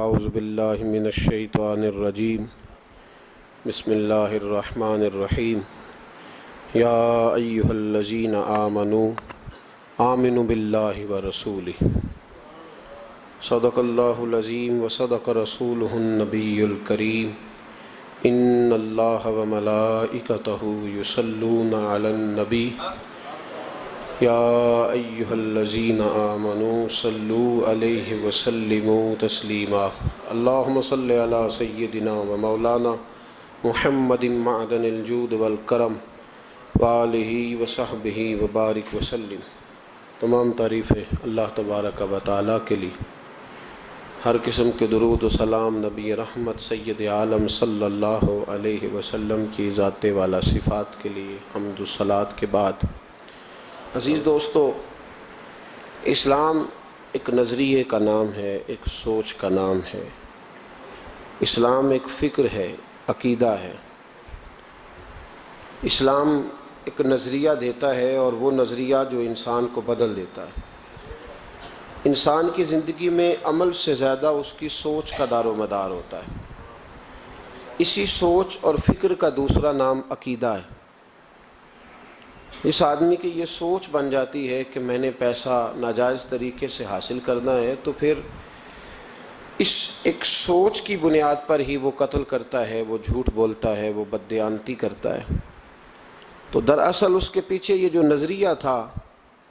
اعوذ باللہ من الشیطان الرجیم بسم اللہ الرحمن الرحیم یا ایہا الذین آمنوا باللہ ورسولہ صدق اللہ العظیم وصدق رسولہ النبی الکریم ان اللہ وملائکتہ یصلون علی النبی یا ایہا الذین آمنوا صلوا علیہ وسلموا تسلیما اللہم صلی علی سیدنا و مولانا محمد معدن الجود والکرم وآلہ وصحبہ وبارک وسلم۔ تمام تعریفیں اللہ تبارک و تعالیٰ کے لیے، ہر قسم کے درود و سلام نبی رحمت سید عالم صلی اللہ علیہ وسلم کی ذات والا صفات کے لیے حمد و صلوات کے بعد، عزیز دوستو، اسلام ایک نظریے کا نام ہے، ایک سوچ کا نام ہے۔ اسلام ایک فکر ہے، عقیدہ ہے۔ اسلام ایک نظریہ دیتا ہے اور وہ نظریہ جو انسان کو بدل دیتا ہے۔ انسان کی زندگی میں عمل سے زیادہ اس کی سوچ کا دار و مدار ہوتا ہے۔ اسی سوچ اور فکر کا دوسرا نام عقیدہ ہے۔ اس آدمی کی یہ سوچ بن جاتی ہے کہ میں نے پیسہ ناجائز طریقے سے حاصل کرنا ہے، تو پھر اس ایک سوچ کی بنیاد پر ہی وہ قتل کرتا ہے، وہ جھوٹ بولتا ہے، وہ بددیانتی کرتا ہے۔ تو دراصل اس کے پیچھے یہ جو نظریہ تھا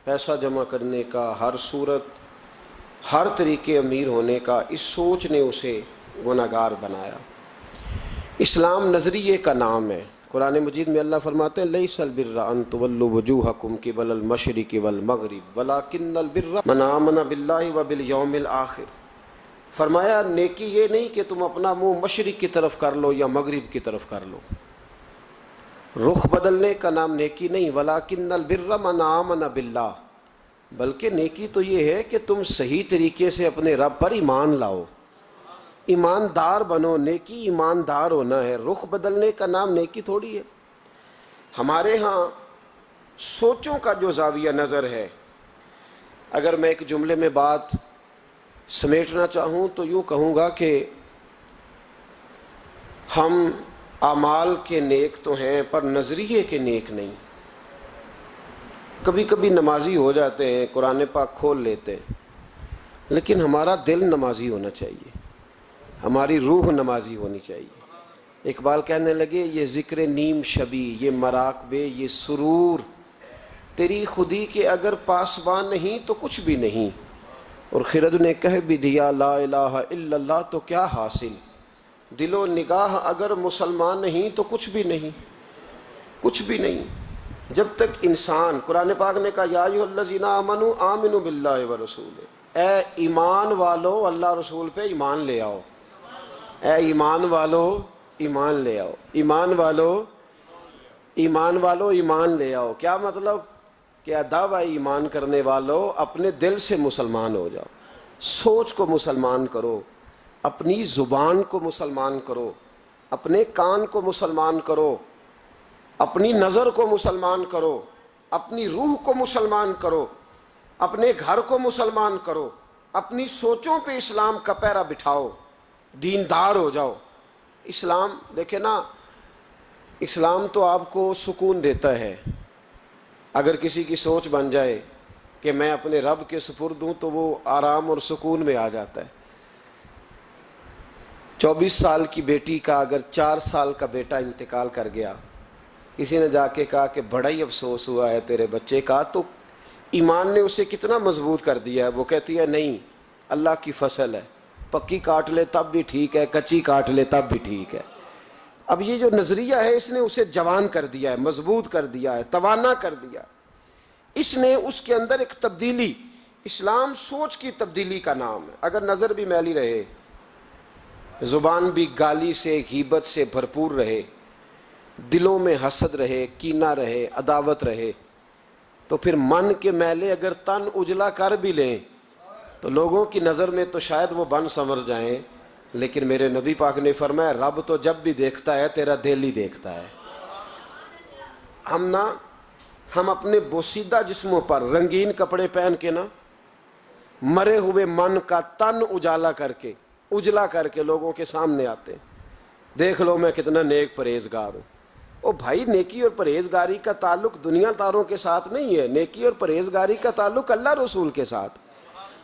پیسہ جمع کرنے کا، ہر صورت ہر طریقے امیر ہونے کا، اس سوچ نے اسے گناہگار بنایا۔ اسلام نظریے کا نام ہے۔ قرآن مجید میں اللہ فرماتے ہیں لیس البر ان تولوا وجوہکم قبل المشرق والمغرب ولکن البر من آمن باللہ وبالیوم الآخر۔ فرمایا نیکی یہ نہیں کہ تم اپنا منہ مشرق کی طرف کر لو یا مغرب کی طرف کر لو، رخ بدلنے کا نام نیکی نہیں، ولکن البر من آمن باللہ، بلکہ نیکی تو یہ ہے کہ تم صحیح طریقے سے اپنے رب پر ایمان لاؤ، ایماندار بنو۔ نیکی ایماندار ہونا ہے، رخ بدلنے کا نام نیکی تھوڑی ہے۔ ہمارے ہاں سوچوں کا جو زاویہ نظر ہے، اگر میں ایک جملے میں بات سمیٹنا چاہوں تو یوں کہوں گا کہ ہم اعمال کے نیک تو ہیں پر نظریے کے نیک نہیں۔ کبھی کبھی نمازی ہو جاتے ہیں، قرآن پاک کھول لیتے ہیں، لیکن ہمارا دل نمازی ہونا چاہیے، ہماری روح نمازی ہونی چاہیے۔ اقبال کہنے لگے یہ ذکر نیم شبی، یہ مراقبے، یہ سرور، تیری خودی کے اگر پاسبان نہیں تو کچھ بھی نہیں۔ اور خرد نے کہہ بھی دیا لا الہ الا اللہ تو کیا حاصل، دل و نگاہ اگر مسلمان نہیں تو کچھ بھی نہیں، کچھ بھی نہیں۔ جب تک انسان، قرآن پاک نے کہا یا ایھا الذین آمنوا آمنوا باللہ ورسولہ، اے ایمان والو اللہ رسول پہ ایمان لے آؤ، اے ایمان والو ایمان لے آؤ، ایمان والو ایمان والو ایمان لے آؤ۔ کیا مطلب؟ کہ دعویٰ ایمان کرنے والو اپنے دل سے مسلمان ہو جاؤ، سوچ کو مسلمان کرو، اپنی زبان کو مسلمان کرو، اپنے کان کو مسلمان کرو، اپنی نظر کو مسلمان کرو، اپنی روح کو مسلمان کرو، اپنے گھر کو مسلمان کرو، اپنی سوچوں پہ اسلام کا پیرا بٹھاؤ، دیندار ہو جاؤ۔ اسلام دیکھیں نا، اسلام تو آپ کو سکون دیتا ہے۔ اگر کسی کی سوچ بن جائے کہ میں اپنے رب کے سپرد ہوں تو وہ آرام اور سکون میں آ جاتا ہے۔ 24 سال کی بیٹی کا اگر 4 سال کا بیٹا انتقال کر گیا، کسی نے جا کے کہا کہ بڑا ہی افسوس ہوا ہے تیرے بچے کا، تو ایمان نے اسے کتنا مضبوط کر دیا ہے۔ وہ کہتی ہے نہیں، اللہ کی فصل ہے، پکی کاٹ لے تب بھی ٹھیک ہے، کچی کاٹ لے تب بھی ٹھیک ہے۔ اب یہ جو نظریہ ہے اس نے اسے جوان کر دیا ہے، مضبوط کر دیا ہے، توانا کر دیا۔ اس نے اس کے اندر ایک تبدیلی، اسلام سوچ کی تبدیلی کا نام ہے۔ اگر نظر بھی میلی رہے، زبان بھی گالی سے غیبت سے بھرپور رہے، دلوں میں حسد رہے، کینہ رہے، عداوت رہے، تو پھر من کے میلے اگر تن اجلا کر بھی لیں تو لوگوں کی نظر میں تو شاید وہ بن سنور جائیں، لیکن میرے نبی پاک نے فرمایا رب تو جب بھی دیکھتا ہے تیرا دل ہی دیکھتا ہے۔ ہم اپنے بوسیدہ جسموں پر رنگین کپڑے پہن کے نا، مرے ہوئے من کا تن اجالا کر کے اجلا کر کے لوگوں کے سامنے آتے ہیں، دیکھ لو میں کتنا نیک پرہیزگار ہوں۔ او بھائی، نیکی اور پرہیزگاری کا تعلق دنیا داروں کے ساتھ نہیں ہے، نیکی اور پرہیزگاری کا تعلق اللہ رسول کے ساتھ۔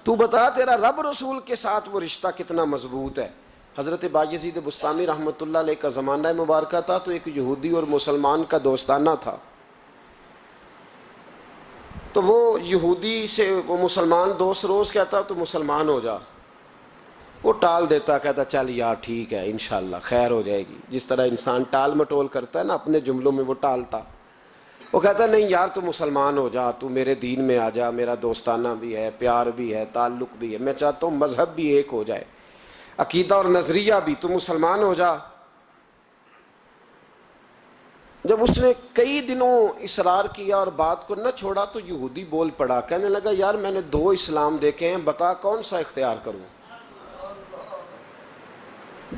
تو بتا تیرا رب رسول کے ساتھ وہ رشتہ کتنا مضبوط ہے۔ حضرت بایزید بستامی رحمۃ اللہ علیہ کا زمانہ مبارکہ تھا، تو ایک یہودی اور مسلمان کا دوستانہ تھا۔ تو وہ یہودی سے وہ مسلمان دوست روز کہتا تو مسلمان ہو جا، وہ ٹال دیتا، کہتا چل یار ٹھیک ہے انشاءاللہ خیر ہو جائے گی، جس طرح انسان ٹال مٹول کرتا ہے نا اپنے جملوں میں، وہ ٹالتا۔ وہ کہتا نہیں یار تو مسلمان ہو جا، تو میرے دین میں آ جا، میرا دوستانہ بھی ہے، پیار بھی ہے، تعلق بھی ہے، میں چاہتا ہوں مذہب بھی ایک ہو جائے، عقیدہ اور نظریہ بھی، تو مسلمان ہو جا۔ جب اس نے کئی دنوں اصرار کیا اور بات کو نہ چھوڑا تو یہودی بول پڑا، کہنے لگا یار میں نے 2 اسلام دیکھے ہیں، بتا کون سا اختیار کروں؟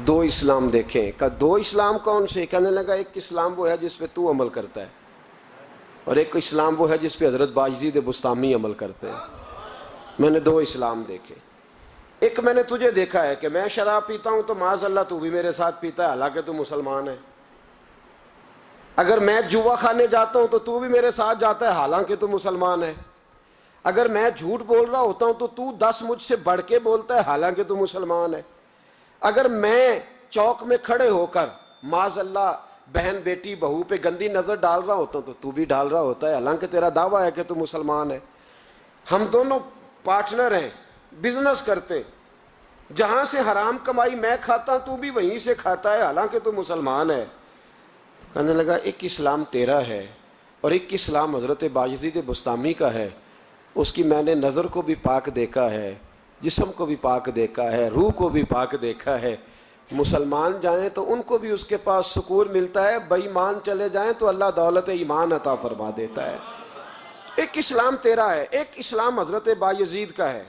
2 اسلام دیکھے ہیں، کہا 2 اسلام کون سے؟ کہنے لگا ایک اسلام وہ ہے جس پہ تو عمل کرتا ہے، اور ایک اسلام وہ ہے جس پہ حضرت بایزید بستامی عمل کرتے ہیں۔ میں نے 2 اسلام دیکھے، ایک میں نے تجھے دیکھا ہے کہ میں شراب پیتا ہوں تو معاذ اللہ تو بھی میرے ساتھ پیتا ہے، حالانکہ تو مسلمان ہے۔ اگر میں جوا کھانے جاتا ہوں تو تو بھی میرے ساتھ جاتا ہے، حالانکہ تو مسلمان ہے۔ اگر میں جھوٹ بول رہا ہوتا ہوں تو تو 10 مجھ سے بڑھ کے بولتا ہے، حالانکہ تو مسلمان ہے۔ اگر میں چوک میں کھڑے ہو کر معاذ اللہ بہن بیٹی بہو پہ گندی نظر ڈال رہا ہوتا ہوں تو بھی ڈال رہا ہوتا ہے، حالانکہ تیرا دعویٰ ہے کہ تو مسلمان ہے۔ ہم دونوں پارٹنر ہیں، بزنس کرتے، جہاں سے حرام کمائی میں کھاتا ہوں تو بھی وہیں سے کھاتا ہے، حالانکہ تو مسلمان ہے۔ کہنے لگا ایک اسلام تیرا ہے اور ایک اسلام حضرت بایزید بستامی کا ہے، اس کی میں نے نظر کو بھی پاک دیکھا ہے، جسم کو بھی پاک دیکھا ہے، روح کو بھی پاک دیکھا ہے۔ مسلمان جائیں تو ان کو بھی اس کے پاس سکون ملتا ہے، بے ایمان چلے جائیں تو اللہ دولت ایمان عطا فرما دیتا ہے۔ ایک اسلام تیرا ہے، ایک اسلام حضرت بایزید کا ہے،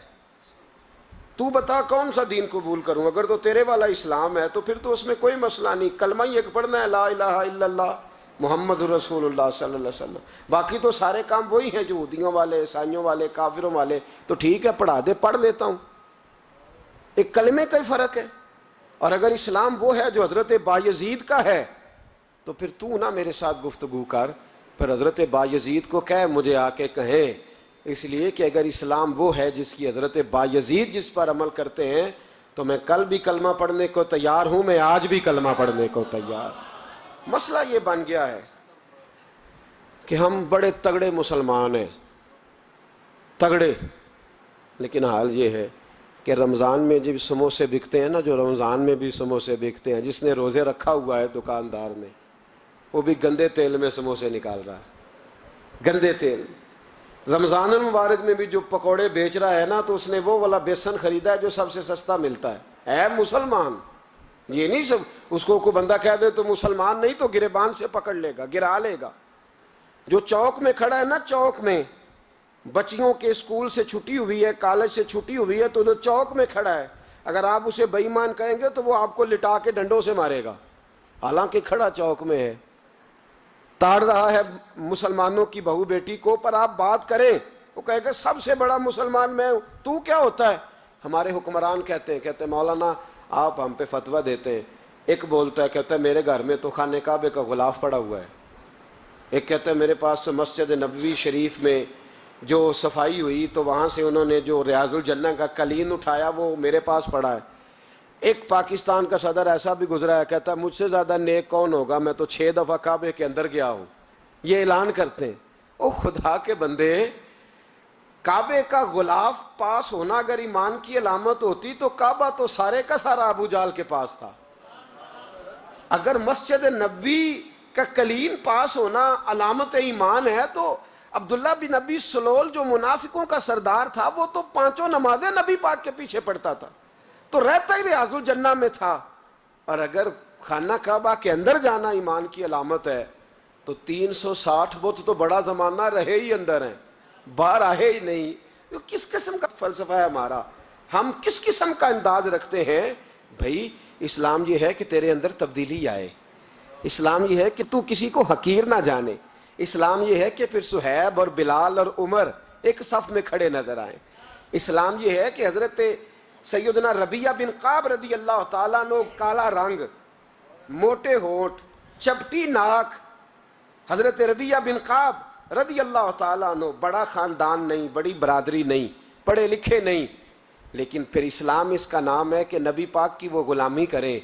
تو بتا کون سا دین قبول کروں؟ اگر تو تیرے والا اسلام ہے تو پھر تو اس میں کوئی مسئلہ نہیں، کلمہ ہی ایک پڑھنا ہے، لا الہ الا اللہ محمد رسول اللہ صلی اللہ علیہ وسلم، باقی تو سارے کام وہی ہیں جو یہودیوں والے، عیسائیوں والے، کافروں والے۔ تو ٹھیک ہے پڑھا دے، پڑھ لیتا ہوں، ایک کلمے کا ہی فرق ہے۔ اور اگر اسلام وہ ہے جو حضرت بایزید کا ہے تو پھر تو نہ میرے ساتھ گفتگو کر، پھر حضرت بایزید کو کہہ مجھے آ کے کہیں، اس لیے کہ اگر اسلام وہ ہے جس کی حضرت بایزید جس پر عمل کرتے ہیں تو میں کل بھی کلمہ پڑھنے کو تیار ہوں، میں آج بھی کلمہ پڑھنے کو تیار۔ مسئلہ یہ بن گیا ہے کہ ہم بڑے تگڑے مسلمان ہیں، تگڑے، لیکن حال یہ ہے کہ رمضان میں جب سموسے بکتے ہیں نا، جو رمضان میں بھی سموسے بکتے ہیں، جس نے روزے رکھا ہوا ہے دکاندار نے، وہ بھی گندے تیل میں سموسے نکال رہا ہے، گندے تیل۔ رمضان المبارک میں بھی جو پکوڑے بیچ رہا ہے نا، تو اس نے وہ والا بیسن خریدا ہے جو سب سے سستا ملتا ہے۔ اے مسلمان، یہ نہیں سب اس کو کوئی بندہ کہہ دے تو مسلمان نہیں، تو گریبان سے پکڑ لے گا، گرا لے گا۔ جو چوک میں کھڑا ہے نا، چوک میں بچیوں کے اسکول سے چھٹی ہوئی ہے، کالج سے چھٹی ہوئی ہے، تو جو چوک میں کھڑا ہے، اگر آپ اسے بے ایمان کہیں گے تو وہ آپ کو لٹا کے ڈنڈوں سے مارے گا، حالانکہ کھڑا چوک میں ہے، تاڑ رہا ہے مسلمانوں کی بہو بیٹی کو۔ پر آپ بات کریں، وہ کہے گا سب سے بڑا مسلمان میں ہوں، تو کیا ہوتا ہے؟ ہمارے حکمران کہتے ہیں مولانا آپ ہم پہ فتویٰ دیتے ہیں۔ ایک بولتا ہے، کہتا ہے میرے گھر میں تو خانہ کعبے کا غلاف پڑا ہوا ہے، ایک کہتا ہے میرے پاس تو مسجد نبوی شریف میں جو صفائی ہوئی تو وہاں سے انہوں نے جو ریاض الجنہ کا قلین اٹھایا وہ میرے پاس پڑا ہے۔ ایک پاکستان کا صدر ایسا بھی گزرا ہے، کہتا ہے مجھ سے زیادہ نیک کون ہوگا، میں تو 6 دفعہ کعبے کے اندر گیا ہوں۔ یہ اعلان کرتے ہیں۔ او خدا کے بندے، کعبے کا غلاف پاس ہونا اگر ایمان کی علامت ہوتی تو کعبہ تو سارے کا سارا ابو جال کے پاس تھا۔ اگر مسجد نبوی کا قلین پاس ہونا علامت ایمان ہے تو عبداللہ بن ابی سلول جو منافقوں کا سردار تھا، وہ تو 5 نمازیں نبی پاک کے پیچھے پڑھتا تھا، تو رہتا ہی ریاض الجنہ میں تھا۔ اور اگر خانہ کعبہ کے اندر جانا ایمان کی علامت ہے تو 360 بت تو بڑا زمانہ رہے ہی اندر ہیں، باہر آئے ہی نہیں۔ تو کس قسم کا فلسفہ ہے ہمارا؟ ہم کس قسم کا انداز رکھتے ہیں؟ بھائی اسلام یہ ہے کہ تیرے اندر تبدیلی آئے، اسلام یہ ہے کہ تو کسی کو حقیر نہ جانے، اسلام یہ ہے کہ پھر صہیب اور بلال اور عمر ایک صف میں کھڑے نظر آئیں، اسلام یہ ہے کہ حضرت سیدنا ربیعہ بن قعب رضی اللہ تعالیٰ عنہ، کالا رنگ، موٹے ہونٹ، چپٹی ناک. حضرت ربیعہ بن قعب رضی اللہ تعالیٰ عنہ، بڑا خاندان نہیں، بڑی برادری نہیں، پڑھے لکھے نہیں، لیکن پھر اسلام اس کا نام ہے کہ نبی پاک کی وہ غلامی کریں.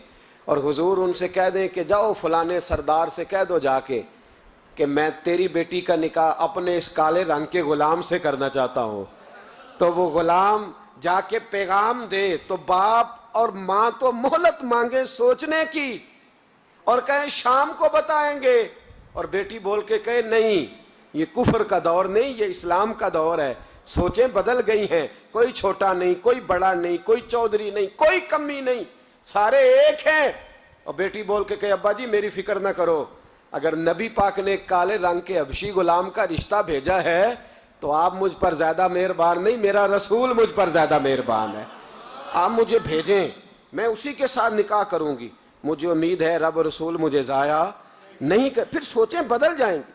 اور حضور ان سے کہہ دیں کہ جاؤ فلانے سردار سے کہہ دو جا کے کہ میں تیری بیٹی کا نکاح اپنے اس کالے رنگ کے غلام سے کرنا چاہتا ہوں. تو وہ غلام جا کے پیغام دے تو باپ اور ماں تو مہلت مانگے سوچنے کی اور کہیں شام کو بتائیں گے، اور بیٹی بول کے کہے نہیں، یہ کفر کا دور نہیں، یہ اسلام کا دور ہے. سوچیں بدل گئی ہیں، کوئی چھوٹا نہیں، کوئی بڑا نہیں، کوئی چودھری نہیں، کوئی کمی نہیں، سارے ایک ہیں. اور بیٹی بول کے کہے ابا جی میری فکر نہ کرو، اگر نبی پاک نے کالے رنگ کے حبشی غلام کا رشتہ بھیجا ہے تو آپ مجھ پر زیادہ مہربان نہیں، میرا رسول مجھ پر زیادہ مہربان ہے. آپ مجھے بھیجیں، میں اسی کے ساتھ نکاح کروں گی. مجھے امید ہے رب رسول مجھے ضائع نہیں کر. پھر سوچیں بدل جائیں گے.